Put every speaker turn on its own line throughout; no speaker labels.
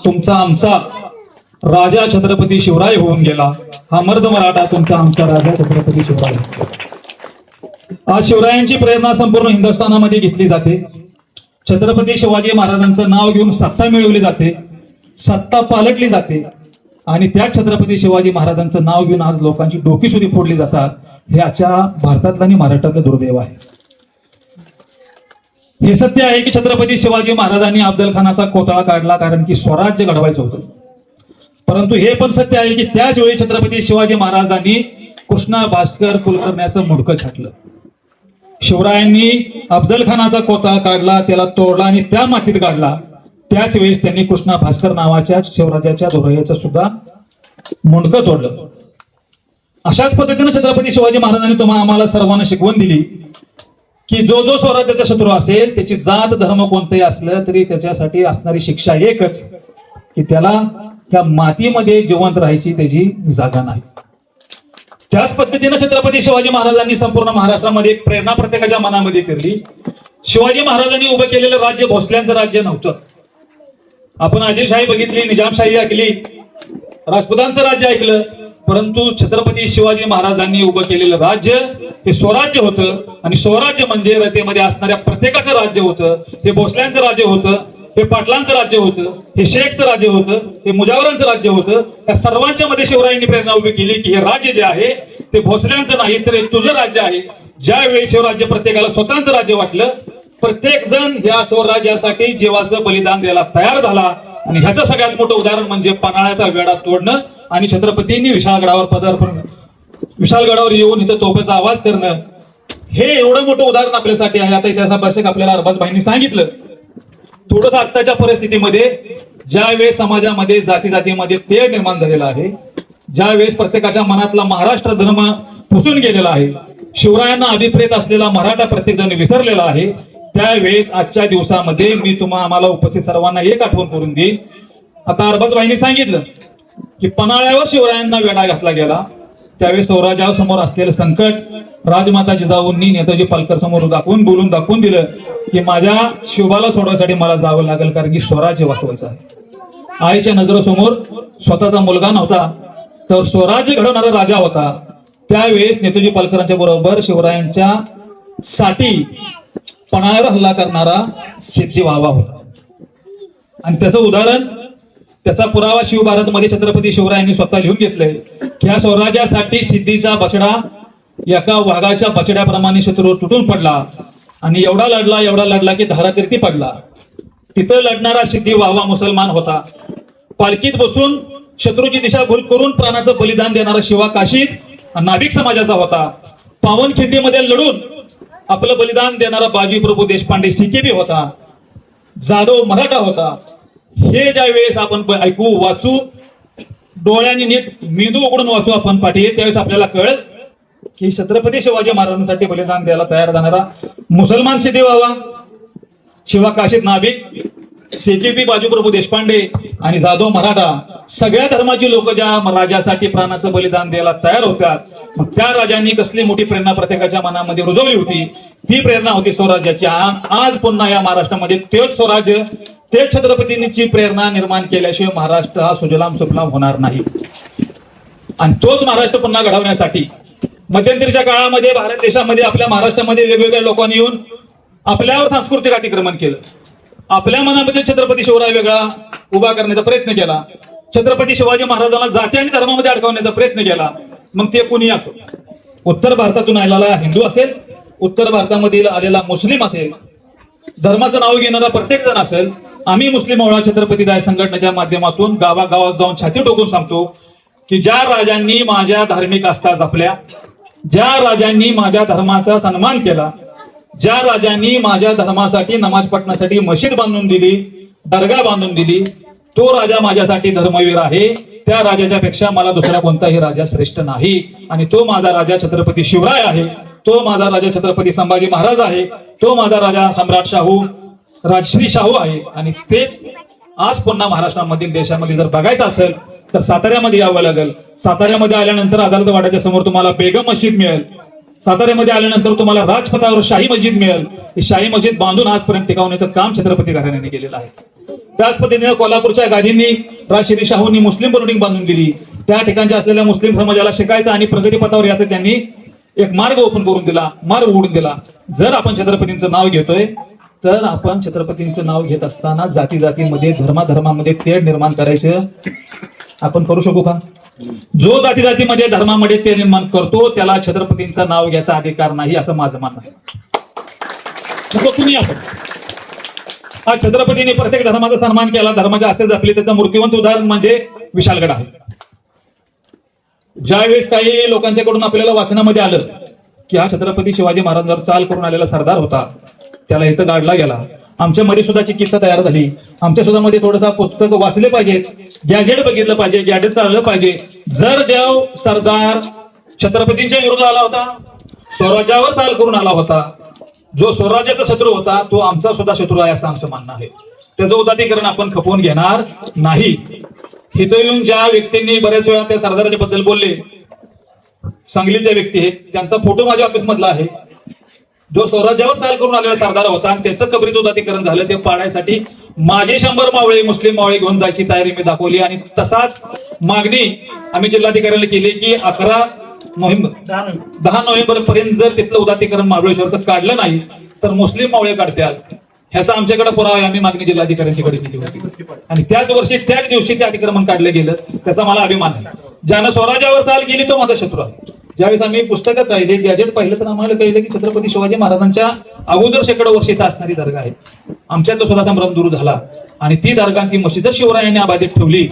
तुमचा आमचा राजा छत्रपती शिवराय होऊन गेला. हा मर्द मराठा तुमचा आमचा राजा छत्रपती शिवराय. आज शिवरायांची प्रेरणा संपूर्ण हिंदुस्थानामध्ये घेतली जाते. छत्रपती शिवाजी महाराजांचं नाव घेऊन सत्ता मिळवली जाते, सत्ता पालटली जाते आणि त्या छत्रपती शिवाजी महाराजांचं नाव घेऊन आज लोकांची डोकी सुद्धा फोडली जातात. हे आजच्या भारतातलं आणि महाराष्ट्रातलं दुर्दैव आहे. हे सत्य आहे की छत्रपती शिवाजी महाराजांनी अफजल खानाचा कोतळा काढला कारण की स्वराज्य घडवायचं होतं. परंतु हे पण सत्य आहे की त्याच वेळी छत्रपती शिवाजी महाराजांनी कृष्णा भास्कर कुलकर्ण्याचं मुंडकं छाटलं. शिवरायांनी अफजल खानाचा कोतळा काढला, त्याला तोडला आणि त्या मातीत काढला. त्याच वेळेस त्यांनी कृष्णा भास्कर नावाच्या शिवराजाच्या धोरयाचं सुद्धा मुंडकं तोडलं. अशाच पद्धतीने छत्रपती शिवाजी महाराजांनी आम्हाला सर्वांना शिकवण दिली की जो जो स्वराज्याचा शत्रू असेल त्याची जात धर्म कोणतंही असलं तरी त्याच्यासाठी असणारी शिक्षा एकच की त्याला त्या मातीमध्ये जिवंत राहायची त्याची जागा नाही. त्याच पद्धतीने छत्रपती शिवाजी महाराजांनी संपूर्ण महाराष्ट्रामध्ये एक प्रेरणा प्रत्येकाच्या मनामध्ये फिरली. शिवाजी महाराजांनी उभं केलेलं राज्य भोसल्यांचं राज्य नव्हतं. आपण आदिलशाही बघितली, निजामशाही ऐकली, राजपुतांचं राज्य ऐकलं, परंतु छत्रपती शिवाजी महाराजांनी उभं केलेलं राज्य हे स्वराज्य होतं. आणि स्वराज्य म्हणजे रतेमध्ये असणाऱ्या प्रत्येकाचं राज्य होतं. हे भोसल्यांचं राज्य होतं, हे पाटलांचं राज्य होतं, हे शेखचं राज्य होतं, हे मुजावरांचं राज्य होतं. या सर्वांच्या मध्ये शिवरायांनी प्रेरणा उभी केली की हे राज्य जे आहे ते भोसल्यांचं नाही तर हे तुझं राज्य आहे. ज्यावेळी शिवराज्य प्रत्येकाला स्वतःचं राज्य वाटलं, प्रत्येक जण या स्वराज्यासाठी जीवाचं बलिदान द्यायला तयार झाला. आणि ह्याचं सगळ्यात मोठं उदाहरण म्हणजे पन्हाळ्याचा वेढा तोडणं आणि छत्रपतींनी विशाळगडावर येऊन इथं तोफेचा आवाज करणं. हे एवढं मोठं उदाहरण आपल्यासाठी आहे. आता इतिहास अभ्यासक आपल्याला अरबाजभाईंनी सांगितलं. थोडंसं आत्ताच्या परिस्थितीमध्ये ज्यावेळेस समाजामध्ये जातीमध्ये तेढ निर्माण झालेला आहे, ज्यावेळेस प्रत्येकाच्या मनातला महाराष्ट्र धर्म पुसून गेलेला आहे, शिवरायांना अभिप्रेत असलेला मराठा प्रत्येक जण विसरलेला आहे, त्यावेळेस आजच्या दिवसामध्ये मी आम्हाला उपस्थित सर्वांना एक आठवण करून देईन. आता अरबाजभाईंनी सांगितलं की पन्हाळ्यावर शिवरायांना वेढा घातला गेला. त्यावेळेस स्वराज्यासमोर असलेलं संकट राजमाता जिजाऊंनी नेताजी पालकर समोर बोलून दाखवून दिलं की माझ्या शिवबाला सोडवायसाठी मला जावं लागेल कारण की स्वराज्य वाचवायचं आहे. आईच्या नजरेसमोर स्वतःचा मुलगा नव्हता तर स्वराज्य घडवणारा राजा होता. त्यावेळेस नेताजी पालकरांच्या बरोबर शिवरायांच्या साठी पन्हाळ्यावर हल्ला करणारा सिद्धी व्हावा होता. आणि त्याचं उदाहरण, त्याचा पुरावा शिवभारतमध्ये छत्रपती शिवरायांनी स्वतः लिहून घेतलंय की या स्वराज्यासाठी सिद्धीचा बछडा एका वाघाच्या बछड्याप्रमाणे शत्रू तुटून पडला आणि एवढा लढला की धारातीर्थी पडला. तिथं लढणारा सिद्धी व्हावा मुसलमान होता. पालखीत बसून शत्रूची दिशाभूल करून प्राणाचं बलिदान देणारा शिवा काशीद नाभिक समाजाचा होता. पावनखिंडीमध्ये लढून आपलं बलिदान देणारा बाजी प्रभू देशपांडे सिकेबी होता. जाधव मराठा होता. हे ज्या वेळेस आपण ऐकू वाचू, डोळ्यांनी नीट मेंदू उघडून वाचू आपण पाठी, त्यावेळेस आपल्याला कळेल की छत्रपती शिवाजी महाराजांसाठी बलिदान द्यायला तयार जाणारा मुसलमान सिद्धी व्हावा, शिवा काशीद नाभिक, सीकेबी बाजीप्रभू देशपांडे आणि जाधव मराठा, सगळ्या धर्माची लोक ज्या राजासाठी प्राणाचं बलिदान द्यायला तयार होत्या, त्या राजांनी कसली मोठी प्रेरणा प्रत्येकाच्या मनामध्ये रुजवली होती. ती प्रेरणा होती स्वराज्याची. आज पुन्हा या महाराष्ट्रामध्ये तेच स्वराज्य, तेच छत्रपतींची प्रेरणा निर्माण केल्याशिवाय महाराष्ट्र हा सुजलाम सुफलाम होणार नाही. आणि तोच महाराष्ट्र पुन्हा घडवण्यासाठी मध्यंतरीच्या काळामध्ये भारत देशामध्ये आपल्या महाराष्ट्रामध्ये वेगवेगळ्या लोकांनी येऊन आपल्यावर सांस्कृतिक अतिक्रमण केलं. आपल्या मनामध्ये छत्रपती शिवराय वेगळा उभा करण्याचा प्रयत्न केला. छत्रपती शिवाजी महाराजांना जाती आणि धर्मामध्ये अडकवण्याचा प्रयत्न केला. मग ते कुणी असो, उत्तर भारतातून आलेला हिंदू असेल, उत्तर भारतामधील आलेला मुस्लिम असेल, धर्माचं नाव घेणारा प्रत्येक जण असेल, आम्ही मुस्लिम ओळा छत्रपती दाय संघटनेच्या माध्यमातून गावागावात जाऊन छाती टोकून सांगतो की ज्या राजांनी माझ्या धार्मिक आस्था जपल्या, ज्या राजांनी माझ्या धर्माचा सन्मान केला, ज्या राजांनी माझ्या धर्मासाठी नमाज पठणासाठी मशीद बांधून दिली, दर्गा बांधून दिली, तो राजा माझ्यासाठी धर्मवीर आहे. त्या राजाच्या पेक्षा मला दुसरा कोणताही राजा श्रेष्ठ नाही. आणि तो माझा राजा छत्रपती शिवराय आहे. तो माझा राजा छत्रपती संभाजी महाराज आहे. तो माझा राजा सम्राट शाहू, राजश्री शाहू आहे. आणि तेच आज पुन्हा महाराष्ट्रामध्ये देशामध्ये जर बघायचं असेल तर साताऱ्यामध्ये यावं लागेल. साताऱ्यामध्ये आल्यानंतर अदालतवाड्याच्या समोर तुम्हाला बेगम मशीद मिळेल. साताऱ्यामध्ये आल्यानंतर तुम्हाला राजपथावर शाही मस्जिद मिळेल. ही शाही मस्जिद बांधून आजपर्यंत टिकवण्याचं काम छत्रपती घराण्याने केलेलं आहे. त्याच पद्धतीने कोल्हापूरच्या गादींनी राजश्री शाहूंनी मुस्लिम बिल्डिंग बांधून दिली. त्या ठिकाणच्या असलेल्या मुस्लिम समाजाला शिकायचं आणि प्रगतीपथावर याचं त्यांनी एक मार्ग ओपन करून दिला, मार्ग उघडून दिला. जर आपण छत्रपतींचं नाव घेतोय तर आपण छत्रपतींचं नाव घेत असताना जाती जातीमध्ये धर्माधर्मामध्ये तेढ निर्माण करायचं आपण करू शकू का? जो जाती जातीमध्ये धर्मामध्ये तेढ निर्माण करतो त्याला छत्रपतींचं नाव घ्यायचा अधिकार नाही असं माझं म्हणणं आहे. तुम्ही आपण हा छत्रपतींनी प्रत्येक धर्माचा सन्मान केला, धर्माच्या आस्थे जपली. त्याचं मूर्तिवंत उदाहरण म्हणजे विशालगड आहे. ज्यावेळेस काही लोकांच्याकडून आपल्याला वाचनामध्ये आलं की हा छत्रपती शिवाजी महाराजांवर चाल करून आलेला सरदार होता, त्याला इथं गाडला गेला. आमच्या मध्ये सुद्धा चिकित्सा तयार झाली. आमच्या सुद्धा मध्ये थोडंसं पुस्तक वाचले पाहिजे, गॅजेट बघितलं पाहिजे, गॅजेट चाललं पाहिजे. जर जो सरदार छत्रपतींच्या विरोधात आला होता, स्वराज्यावर चाल करून आला होता, जो स्वराज्याचा शत्रू होता तो आमचा सुद्धा शत्रू आहे असं आमचं म्हणणं आहे. त्याचं उदात्तीकरण आपण खपवून घेणार नाही. इथं येऊन ज्या व्यक्तींनी बऱ्याच वेळा त्या सरदाराच्या बद्दल बोलले, सांगलीच्या व्यक्ती आहेत, त्यांचा फोटो माझ्या ऑफिस मधला आहे. जो स्वराज्यावर चाल करून आलेला सरदार होता आणि त्याचं कबरीचं उदात्तीकरण झालं, ते पाडायसाठी माझे 100 मावळे मुस्लिम मावळे घेऊन जायची तयारी मी दाखवली. आणि तसाच मागणी आम्ही जिल्हाधिकाऱ्याला केली की 10 नोव्हेंबर पर्यंत जर तिथलं उदात्तीकरण महाबळेश्वरचं काढलं नाही तर मुस्लिम मावळे काढत्याल, ह्याचा आमच्याकडे पुरावा आहे. आम्ही मागणी जिल्हाधिकाऱ्यांच्याकडे केली होती आणि त्याच वर्षी त्याच दिवशी ते अतिक्रमण काढलं गेलं. त्याचा मला अभिमान आहे. ज्यानं स्वराज्यावर चाल केली तो माझा शत्रू आहे. ज्यावेळेस आम्ही पुस्तकं पाहिले, गॅजेट पाहिलं तर आम्हाला कळलं की छत्रपती शिवाजी महाराजांच्या अगोदर शेकडो वर्षी इथं असणारी दर्गा आहे. आमच्यातला सुद्धा संभ्रम दूर झाला आणि ती दर्गा ती मशीद जर शिवरायांनी अबाधित ठेवली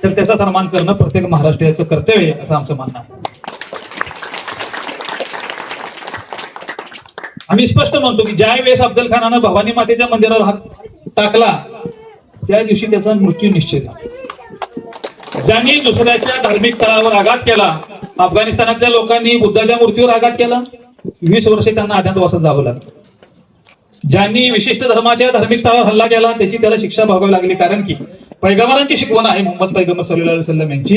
तर त्याचा सन्मान करणं प्रत्येक महाराष्ट्रीयाचं कर्तव्य आहे असं आमचं म्हणणं आहे. आम्ही स्पष्ट म्हणतो की ज्या वेळेस अफजल खानानं भवानी मातेच्या मंदिरावर हात टाकला त्या दिवशी त्याचा मृत्यू निश्चित झाला. ज्यांनी दुसऱ्याच्या धार्मिक स्थळावर आघात केला, अफगाणिस्तानातल्या लोकांनी बुद्धाच्या मूर्तीवर आघात केला, 20 वर्षे त्यांना अज्ञातवासात जावं लागलं. ज्यांनी विशिष्ट धर्माच्या धार्मिक स्थळावर हल्ला केला त्याची त्याला शिक्षा भोगावी लागली. कारण की पैगंबरांची शिकवण आहे, मोहम्मद पैगंबर सल्लल्लाहु अलैहि वसल्लम यांची,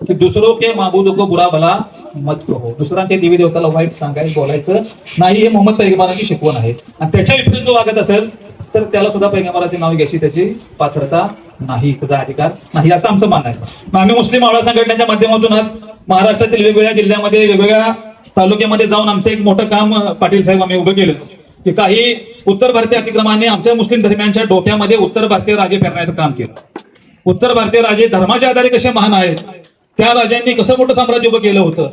की दुसरो के माबूदो को बुरा भला मत कहो. दुसऱ्यांच्या देवी देवताला वाईट सांगायला बोलायचं नाही, हे मोहम्मद पैगंबरांची शिकवण आहे. आणि त्याच्या विपरीत जो वागत असेल तर त्याला सुद्धा पैगंबराचे नाव घ्यायची त्याची पात्रता नाही, त्याचा अधिकार नाही असं आमचं म्हणणं आहे. आम्ही मुस्लिम मावळा संघटनेच्या माध्यमातून आज महाराष्ट्रातील वेगवेगळ्या जिल्ह्यामध्ये वेगवेगळ्या तालुक्यामध्ये जाऊन आमचं एक मोठं काम पाटील साहेब आम्ही उभं केलं की काही उत्तर भारतीय अतिक्रमणाने आमच्या मुस्लिम धर्मियांच्या डोक्यामध्ये उत्तर भारतीय राजे पेरण्याचं काम केलं. उत्तर भारतीय राजे धर्माच्या आधारे कसे महान आहेत, त्या राजांनी कसं मोठं साम्राज्य उभं केलं होतं,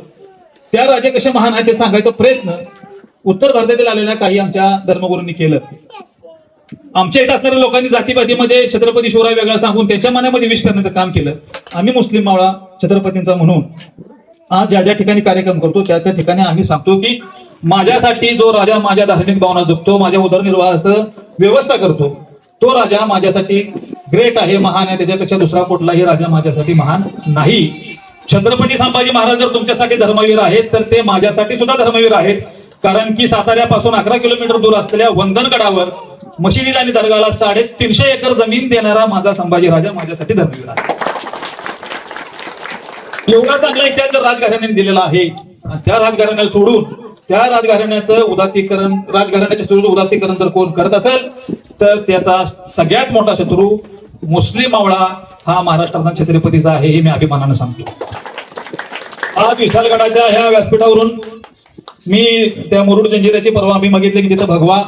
त्या राजे कसे महान आहेत हे सांगायचा प्रयत्न उत्तर भारतातील आलेल्या काही आमच्या धर्मगुरूंनी केलं. आमच्या इथं असणाऱ्या लोकांनी जातीपातीमध्ये छत्रपती शिवराय वेगळा सांगून त्याच्या मनामध्ये विष करण्याचं काम केलं. आम्ही मुस्लिम मावळा छत्रपतींचा म्हणून आज ज्या ज्या ठिकाणी कार्यक्रम करतो त्या त्या ठिकाणी आम्ही सांगतो की माझ्यासाठी जो राजा माझ्या धार्मिक भावना जपतो, माझ्या उदरनिर्वाहाचं व्यवस्था करतो, तो राजा माझ्यासाठी ग्रेट आहे, महान आहे. त्याच्यापेक्षा दुसरा कुठलाही राजा माझ्यासाठी महान नाही. छत्रपती संभाजी महाराज जर तुमच्यासाठी धर्मवीर आहेत तर ते माझ्यासाठी सुद्धा धर्मवीर आहेत. कारण की साताऱ्यापासून 11 किलोमीटर दूर असलेल्या वंदनगडावर मशिदीला आणि दर्गाला 350 एकर जमीन देणारा माझा संभाजी राजा माझ्यासाठी धर्मवीर आहे. एवढा चांगला इतिहास जर राजघराण्याने दिलेला आहे, त्या राजघराण्याला सोडून त्या राजघराण्याचं उदात्तीकरण, राजघराण्याच्या शत्रूचं उदात्तीकरण जर कोण करत असेल तर त्याचा सगळ्यात मोठा शत्रू मुस्लिम मावळा हा महाराष्ट्राचा छत्रपतीचा आहे, हे मी अभिमानानं सांगतो. आज विशालगडाच्या ह्या व्यासपीठावरून मी त्या मुरुड जंजिऱ्याची परवा आम्ही मागितले की तिथं भगवा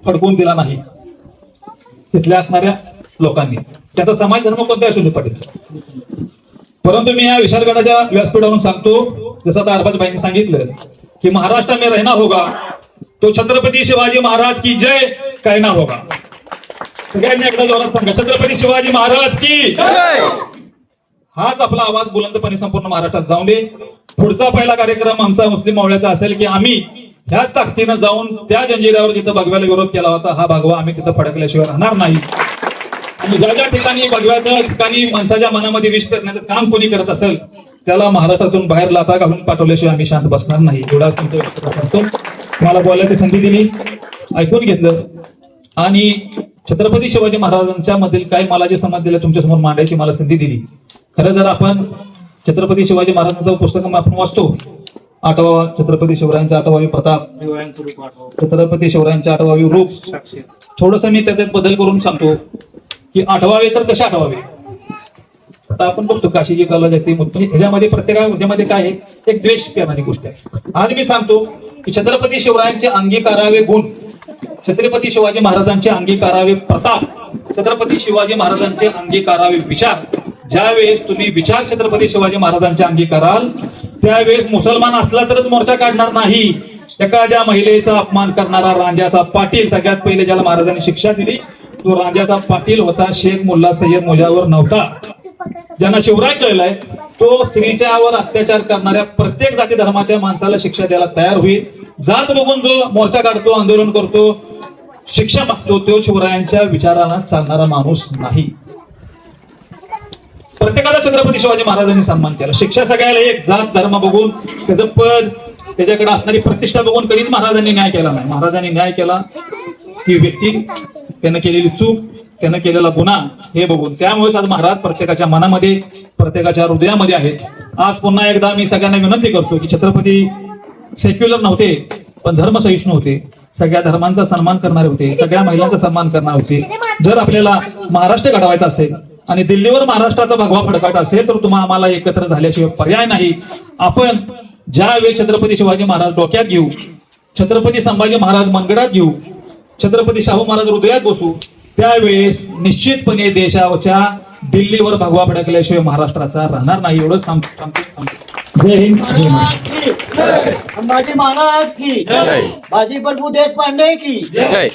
फडकून दिला नाही तिथल्या असणाऱ्या लोकांनी. त्याचा समाज धर्म कोणता असू दे पाटीलचा, परंतु मी या विशालगडाच्या व्यासपीठावरून सांगतो, जसं आता अरबाजबाईंनी सांगितलं की महाराष्ट्र में रहना होगा तो छत्रपती शिवाजी महाराज की जय कहना होगा. सगळ्यांनी एकदा जोरात सांगा, छत्रपती शिवाजी महाराज की जय. हाच आपला आवाज बुलंदपणे संपूर्ण महाराष्ट्रात जाऊन दे. पुढचा पहिला कार्यक्रम आमचा मुस्लिम मावळ्याचा असेल की आम्ही ह्याच ताकदीनं जाऊन त्या जंजिऱ्यावर जिथं भगव्याला विरोध केला होता हा भगवा आम्ही तिथं फडकल्याशिवाय राहणार नाही. आणि ज्या ज्या ठिकाणी भगव्याच्या ठिकाणी माणसाच्या मनामध्ये विष पेरण्याचं काम कोणी करत असेल त्याला महाराष्ट्रातून बाहेर लाथा घालून पाठवल्याशिवाय आम्ही शांत बसणार नाही. एवढा तुमच्या करतो. मला बोलायची संधी दिली, ऐकून घेतलं आणि छत्रपती शिवाजी महाराजांच्या मधील काय मला जे समज दिलं तुमच्यासमोर मांडायची मला संधी दिली. खरं जर आपण छत्रपती शिवाजी महाराजांचं पुस्तक आपण वाचतो, 8वा छत्रपती शिवरायांचा 8वावी प्रताप, छत्रपती शिवरायांच्या 8वावी रूप, थोडस मी त्याच्यात बदल करून सांगतो. की आठवावे तर कसे आठवावे. आता आपण बघतो काशीची कला जाते म्हणजे ह्याच्यामध्ये प्रत्येकामध्ये काय आहे, एक द्वेष करणारी गोष्ट आहे. आज मी सांगतो की छत्रपती शिवरायांचे अंगीकारावे गुण, छत्रपती शिवाजी महाराजांचे अंगीकारावे प्रताप, छत्रपती शिवाजी महाराजांचे अंगीकारावे विचार. ज्यावेळेस तुम्ही विचार छत्रपती शिवाजी महाराजांचे अंगीकाराल त्यावेळेस मुसलमान असला तरच मोर्चा काढणार नाही. एखाद्या महिलेचा अपमान करणारा रांजाचा पाटील, सगळ्यात पहिले ज्याला महाराजांनी शिक्षा दिली तो रांजाचा पाटील होता, शेख मुल्ला सय्यद मुजावर नव्हता. ज्यांना शिवराय कळलाय तो स्त्रीच्यावर अत्याचार करणाऱ्या प्रत्येक जाती धर्माच्या माणसाला शिक्षा द्यायला तयार होईल. जात बघून जो मोर्चा काढतो, आंदोलन करतो, शिक्षा मागतो, तो शिवरायांच्या विचाराला चालणारा माणूस नाही. प्रत्येकाचा छत्रपती शिवाजी महाराजांनी सन्मान केला. शिक्षा सगळ्याला एक, जात धर्म बघून, त्याचं पद, त्याच्याकडे असणारी प्रतिष्ठा बघून कधीच महाराजांनी न्याय केला नाही. महाराजांनी न्याय केला ती व्यक्ती, त्यानं केलेली चूक, त्यानं केलेला गुन्हा हे बघून. त्यामुळेच आज महाराज प्रत्येकाच्या मनामध्ये, प्रत्येकाच्या हृदयामध्ये आहेत. आज पुन्हा एकदा मी सगळ्यांना विनंती करतो की छत्रपती सेक्युलर नव्हते पण धर्मसहिष्णू होते, सगळ्या धर्मांचा सन्मान करणारे होते, सगळ्या महिलांचा सन्मान करणारे होते. जर आपल्याला महाराष्ट्र घडवायचा असेल आणि दिल्लीवर महाराष्ट्राचा भगवा फडकायचा असेल तर तुम्हा आम्हाला एकत्र झाल्याशिवाय पर्याय नाही. आपण ज्यावेळी छत्रपती शिवाजी महाराज डोक्यात घेऊ, छत्रपती संभाजी महाराज मनगडात घेऊ, छत्रपती शाहू महाराज हृदयात बसू, त्यावेळेस निश्चितपणे देशाच्या दिल्लीवर भगवा फडकल्याशिवाय महाराष्ट्राचा राहणार नाही. एवढंच सांगतो. जय हिंद, जय महाराष्ट्र.
संभाजी महाराज की
जय.
बाजी प्रभू देशपांडे की
जय.